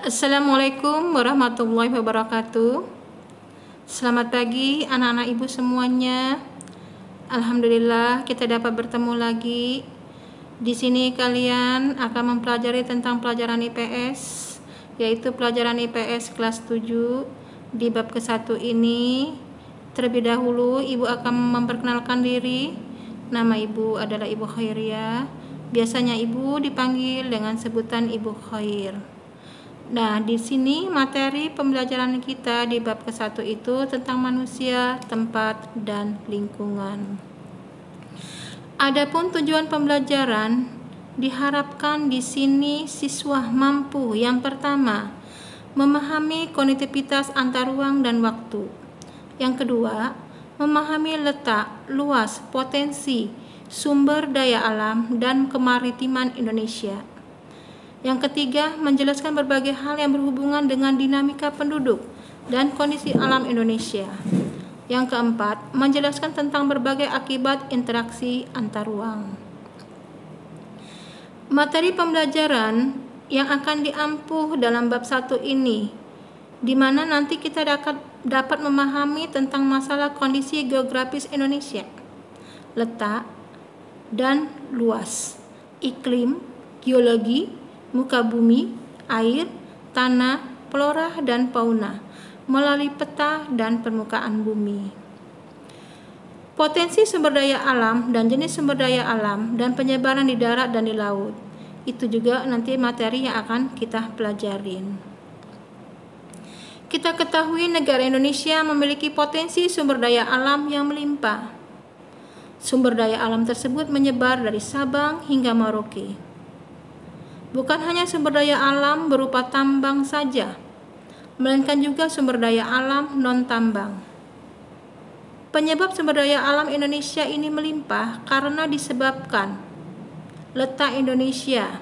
Assalamualaikum warahmatullahi wabarakatuh. Selamat pagi anak-anak ibu semuanya. Alhamdulillah kita dapat bertemu lagi. Di sini kalian akan mempelajari tentang pelajaran IPS, yaitu pelajaran IPS kelas 7 di bab ke-1 ini. Terlebih dahulu ibu akan memperkenalkan diri. Nama ibu adalah Ibu Khairia. Biasanya ibu dipanggil dengan sebutan Ibu Khair. Nah, di sini materi pembelajaran kita di bab ke-1 itu tentang manusia, tempat, dan lingkungan. Adapun tujuan pembelajaran, diharapkan di sini siswa mampu yang pertama, memahami konektivitas antar ruang dan waktu. Yang kedua, memahami letak, luas, potensi, sumber daya alam, dan kemaritiman Indonesia. Yang ketiga, menjelaskan berbagai hal yang berhubungan dengan dinamika penduduk dan kondisi alam Indonesia. Yang keempat, menjelaskan tentang berbagai akibat interaksi antar ruang. Materi pembelajaran yang akan diampuh dalam bab 1 ini, di mana nanti kita dapat memahami tentang masalah kondisi geografis Indonesia, letak dan luas, iklim, geologi, muka bumi, air, tanah, flora dan fauna melalui peta dan permukaan bumi. Potensi sumber daya alam dan jenis sumber daya alam dan penyebaran di darat dan di laut. Itu juga nanti materi yang akan kita pelajarin. Kita ketahui negara Indonesia memiliki potensi sumber daya alam yang melimpah. Sumber daya alam tersebut menyebar dari Sabang hingga Merauke. Bukan hanya sumber daya alam berupa tambang saja, melainkan juga sumber daya alam non-tambang. Penyebab sumber daya alam Indonesia ini melimpah karena disebabkan letak Indonesia,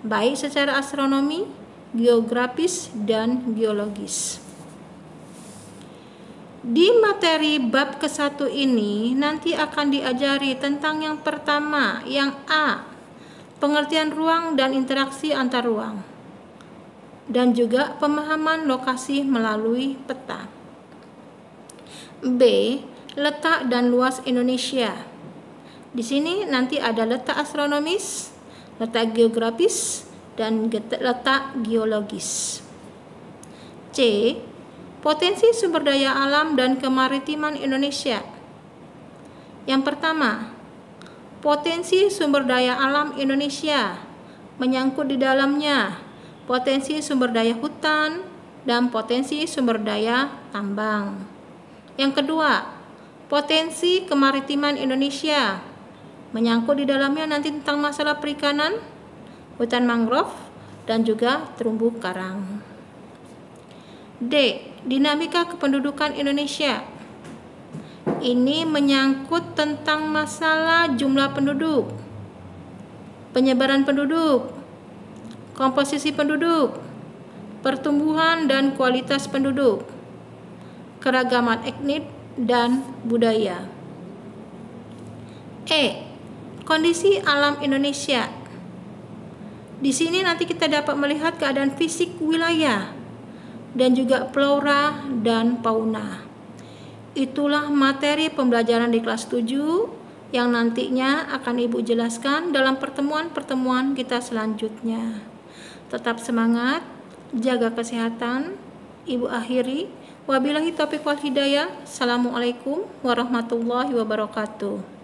baik secara astronomi, geografis, dan geologis. Di materi bab ke-1 ini nanti akan diajari tentang yang pertama, yang A, pengertian ruang dan interaksi antar ruang, dan juga pemahaman lokasi melalui peta. B, letak dan luas Indonesia. Di sini nanti ada letak astronomis, letak geografis, dan letak geologis. C, potensi sumber daya alam dan kemaritiman Indonesia. Yang pertama, potensi sumber daya alam Indonesia menyangkut di dalamnya potensi sumber daya hutan dan potensi sumber daya tambang. Yang kedua, potensi kemaritiman Indonesia menyangkut di dalamnya nanti tentang masalah perikanan, hutan mangrove, dan juga terumbu karang. D, dinamika kependudukan Indonesia. Ini menyangkut tentang masalah jumlah penduduk, penyebaran penduduk, komposisi penduduk, pertumbuhan dan kualitas penduduk, keragaman etnik dan budaya. E, kondisi alam Indonesia. Di sini nanti kita dapat melihat keadaan fisik wilayah dan juga flora dan fauna. Itulah materi pembelajaran di kelas 7 yang nantinya akan Ibu jelaskan dalam pertemuan-pertemuan kita selanjutnya. Tetap semangat, jaga kesehatan. Ibu akhiri. Wabillahi taufiq wal hidayah. Assalamualaikum warahmatullahi wabarakatuh.